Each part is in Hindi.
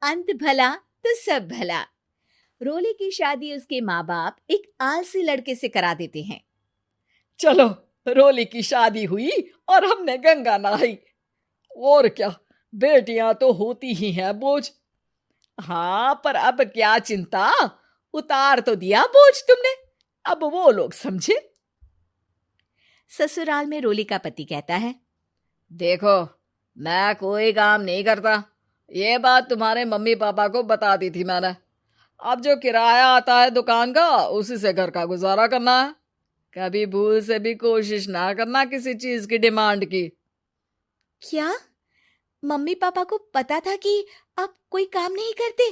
अंत भला तो सब भला। रोली की शादी उसके माँ बाप एक आलसी लड़के से करा देते हैं। चलो, रोली की शादी हुई और हमने गंगा नहाई। और क्या, बेटियां तो होती ही हैं बोझ। हाँ, पर अब क्या चिंता, उतार तो दिया बोझ तुमने, अब वो लोग समझे। ससुराल में रोली का पति कहता है, देखो, मैं कोई काम नहीं करता, ये बात तुम्हारे मम्मी पापा को बता दी थी मैंने। अब जो किराया आता है दुकान का, उसी से घर का गुजारा करना है। कभी भूल से भी कोशिश ना करना किसी चीज की डिमांड की। क्या मम्मी पापा को पता था कि आप कोई काम नहीं करते?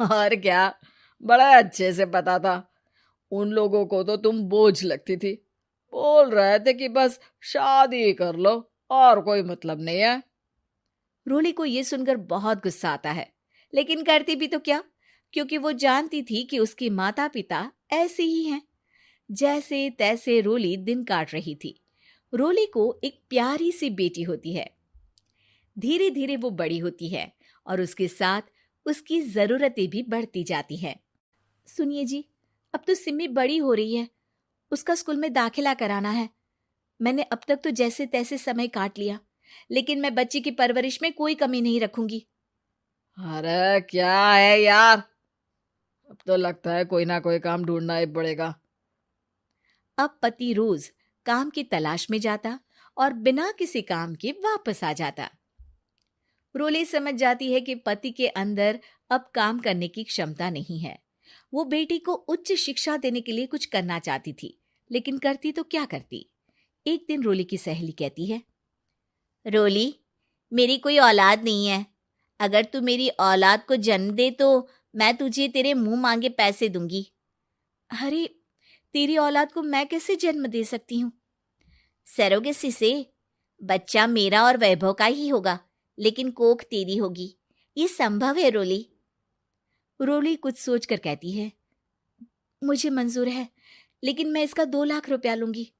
और क्या, बड़ा अच्छे से पता था। उन लोगों को तो तुम बोझ लगती थी, बोल रहे थे कि बस शादी कर लो और कोई मतलब नहीं है। रोली को यह सुनकर बहुत गुस्सा आता है, लेकिन करती भी तो क्या, क्योंकि वो जानती थी कि उसके माता पिता ऐसे ही हैं। जैसे तैसे रोली दिन काट रही थी। रोली को एक प्यारी सी बेटी होती है। धीरे धीरे वो बड़ी होती है और उसके साथ उसकी जरूरतें भी बढ़ती जाती हैं। सुनिए जी, अब तो सिमी बड़ी हो रही है, उसका स्कूल में दाखिला कराना है। मैंने अब तक तो जैसे तैसे समय काट लिया, लेकिन मैं बच्ची की परवरिश में कोई कमी नहीं रखूंगी। अरे क्या है यार, अब तो लगता है कोई ना कोई काम ढूंढना ही पड़ेगा। अब पति रोज काम की तलाश में जाता और बिना किसी काम के वापस आ जाता। रोली समझ जाती है कि पति के अंदर अब काम करने की क्षमता नहीं है। वो बेटी को उच्च शिक्षा देने के लिए कुछ करना चाहती थी, लेकिन करती तो क्या करती। एक दिन रोली की सहेली कहती है, रोली, मेरी कोई औलाद नहीं है। अगर तू मेरी औलाद को जन्म दे तो मैं तुझे तेरे मुंह मांगे पैसे दूंगी। अरे, तेरी औलाद को मैं कैसे जन्म दे सकती हूँ? सरोगेसी से। बच्चा मेरा और वैभव का ही होगा, लेकिन कोख तेरी होगी। ये संभव है रोली। रोली कुछ सोचकर कहती है, मुझे मंजूर है, लेकिन मैं इसका 2 लाख रुपया लूंगी।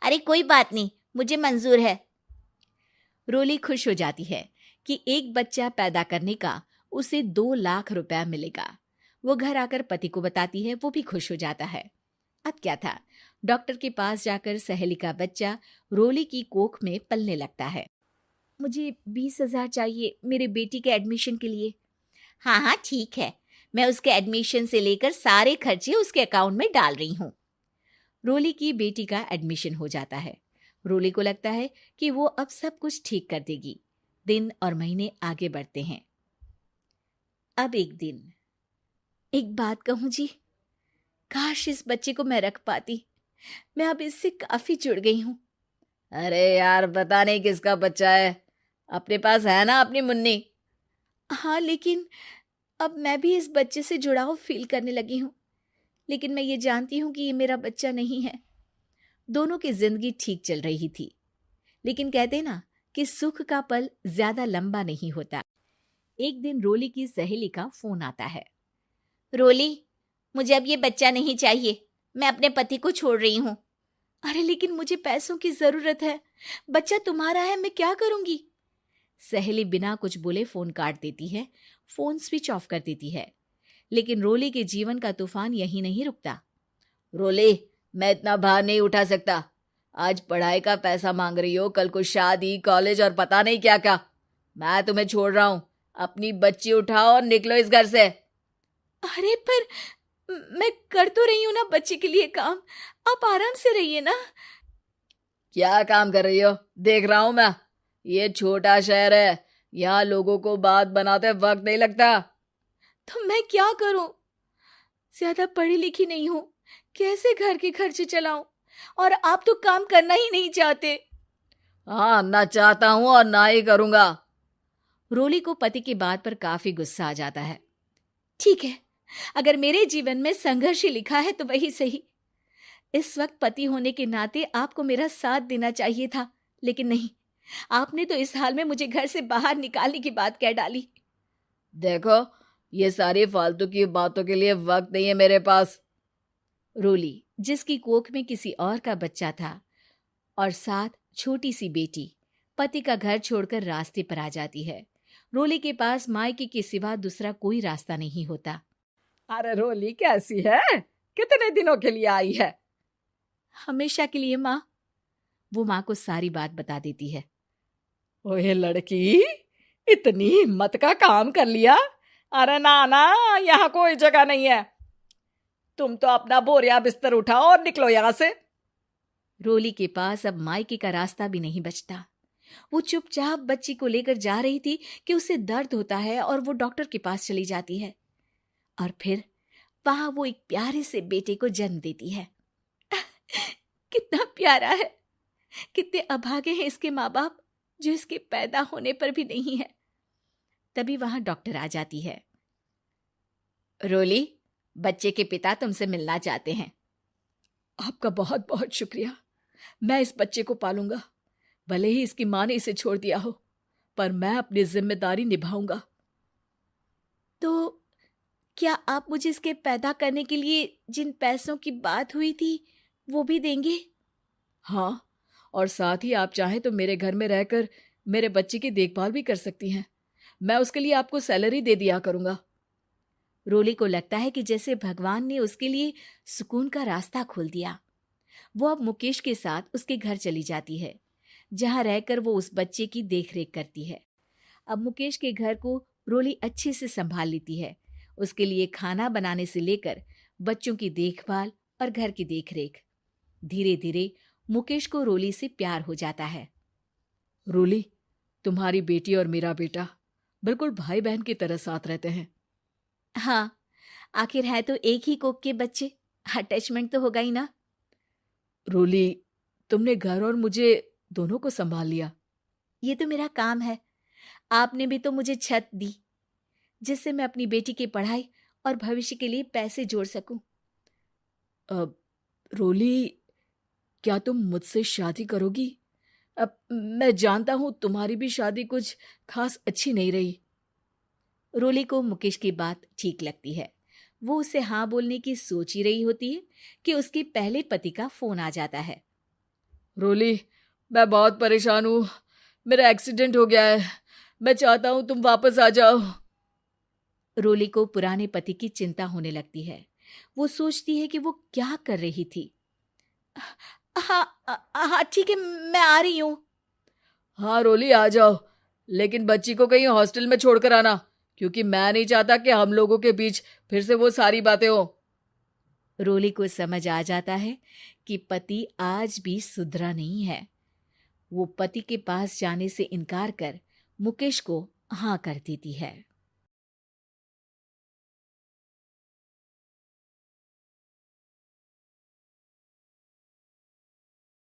अरे कोई बात नहीं, मुझे मंजूर है। रोली खुश हो जाती है कि एक बच्चा पैदा करने का उसे 2 लाख रुपया मिलेगा। वो घर आकर पति को बताती है, वो भी खुश हो जाता है। अब क्या था, डॉक्टर के पास जाकर सहेली का बच्चा रोली की कोख में पलने लगता है। मुझे 20,000 चाहिए मेरे बेटी के एडमिशन के लिए। हाँ हाँ ठीक है, मैं उसके एडमिशन से लेकर सारे खर्चे उसके अकाउंट में डाल रही हूँ। रोली की बेटी का एडमिशन हो जाता है। रोली को लगता है कि वो अब सब कुछ ठीक कर देगी। दिन और महीने आगे बढ़ते हैं। अब एक दिन, एक बात कहूँ जी, काश इस बच्चे को मैं रख पाती। मैं अब इससे काफी जुड़ गई हूँ। अरे यार, पता नहीं किसका बच्चा है, अपने पास है ना अपनी मुन्नी। हाँ, लेकिन अब मैं भी इस बच्चे से जुड़ाव फील करने लगी हूँ। लेकिन मैं ये जानती हूँ कि ये मेरा बच्चा नहीं है। दोनों की जिंदगी ठीक चल रही थी, लेकिन कहते ना कि सुख का पल ज्यादा लंबा नहीं होता। एक दिन रोली की सहेली का फोन आता है। रोली, मुझे अब ये बच्चा नहीं चाहिए, मैं अपने पति को छोड़ रही हूँ। अरे लेकिन मुझे पैसों की जरूरत है, बच्चा तुम्हारा है, मैं क्या करूंगी? सहेली बिना कुछ बोले फोन काट देती है, फोन स्विच ऑफ कर देती है। लेकिन रोली के जीवन का तूफान यहीं नहीं रुकता। रोली, मैं इतना भार नहीं उठा सकता। आज पढ़ाई का पैसा मांग रही हो, कल को शादी, कॉलेज और पता नहीं क्या क्या। मैं तुम्हें छोड़ रहा हूँ, अपनी बच्ची उठाओ और निकलो इस घर से। अरे पर मैं कर तो रही हूं ना बच्चे के लिए काम, आप आराम से रहिए ना। क्या काम कर रही हो, देख रहा हूं मैं। ये छोटा शहर है, यहाँ लोगों को बात बनाते वक्त नहीं लगता। तो मैं क्या करूं? ज्यादा पढ़ी लिखी नहीं हूं, कैसे घर के खर्चे चलाऊं? और आप तो काम करना ही नहीं चाहते। हाँ, ना चाहता हूं और ना ही करूंगा। रोली को पति की बात पर काफी गुस्सा आ जाता है। ठीक है, अगर मेरे जीवन में संघर्ष ही लिखा है तो वही सही। इस वक्त पति होने के नाते आपको मेरा साथ देना चाहिए था, लेकिन नहीं, आपने तो इस हाल में मुझे घर से बाहर निकालने की बात कह डाली। देखो, ये सारी फालतू की बातों के लिए वक्त नहीं है मेरे पास। रोली, जिसकी कोख में किसी और का बच्चा था और साथ छोटी सी बेटी, पति का घर छोड़कर रास्ते पर आ जाती है। रोली के पास मायके के सिवा दूसरा कोई रास्ता नहीं होता। अरे रोली कैसी है? कितने दिनों के लिए आई है? हमेशा के लिए माँ। वो माँ को सारी बात बता देती है। ओए लड़की, इतनी हिम्मत का काम कर लिया। अरे ना ना, यहाँ कोई जगह नहीं है। तुम तो अपना बोरिया बिस्तर उठाओ और निकलो यहाँ से। रोली के पास अब मायके का रास्ता भी नहीं बचता। वो चुपचाप बच्ची को लेकर जा रही थी कि उसे दर्द होता है और वो डॉक्टर के पास चली जाती है और फिर वहां वो एक प्यारे से बेटे को जन्म देती है। कितना प्यारा है, कितने अभागे हैं इसके माँ बाप जो इसके पैदा होने पर भी नहीं है। तभी वहां डॉक्टर आ जाती है। रोली, बच्चे के पिता तुमसे मिलना चाहते हैं। आपका बहुत बहुत शुक्रिया। मैं इस बच्चे को पालूंगा, भले ही इसकी माँ ने इसे छोड़ दिया हो, पर मैं अपनी जिम्मेदारी निभाऊंगा। तो क्या आप मुझे इसके पैदा करने के लिए जिन पैसों की बात हुई थी वो भी देंगे? हाँ, और साथ ही आप चाहें तो मेरे घर में रहकर मेरे बच्चे की देखभाल भी कर सकती हैं। मैं उसके लिए आपको सैलरी दे दिया करूंगा। रोली को लगता है कि जैसे भगवान ने उसके लिए सुकून का रास्ता खोल दिया। वो अब मुकेश के साथ उसके घर चली जाती है, जहां रहकर वो उस बच्चे की देखरेख करती है। अब मुकेश के घर को रोली अच्छे से संभाल लेती है। उसके लिए खाना बनाने से लेकर बच्चों की देखभाल और घर की देखरेख। धीरे धीरे मुकेश को रोली से प्यार हो जाता है। रोली, तुम्हारी बेटी और मेरा बेटा बिल्कुल भाई बहन की तरह साथ रहते हैं। हाँ, आखिर है तो एक ही कोख के बच्चे, अटैचमेंट तो होगा ही ना। रोली, तुमने घर और मुझे दोनों को संभाल लिया। ये तो मेरा काम है। आपने भी तो मुझे छत दी जिससे मैं अपनी बेटी की पढ़ाई और भविष्य के लिए पैसे जोड़ सकूं। अब रोली, क्या तुम मुझसे शादी करोगी? अब मैं जानता हूं तुम्हारी भी शादी कुछ खास अच्छी नहीं रही। रोली को मुकेश की बात ठीक लगती है। वो उसे हाँ बोलने की सोच ही रही होती है कि उसके पहले पति का फोन आ जाता है। रोली, मैं बहुत परेशान हूं। मेरा एक्सीडेंट हो गया है। मैं चाहता हूं तुम वापस आ जाओ। रोली को पुराने पति की चिंता होने लगती है। वो सोचती है कि वो क्या कर रही थी। हाँ हाँ ठीक है, मैं आ रही हूँ। हाँ रोली, आ जाओ, लेकिन बच्ची को कहीं हॉस्टल में छोड़कर आना, क्योंकि मैं नहीं चाहता कि हम लोगों के बीच फिर से वो सारी बातें हो। रोली को समझ आ जाता है कि पति आज भी सुधरा नहीं है। वो पति के पास जाने से इनकार कर मुकेश को हाँ कर देती है।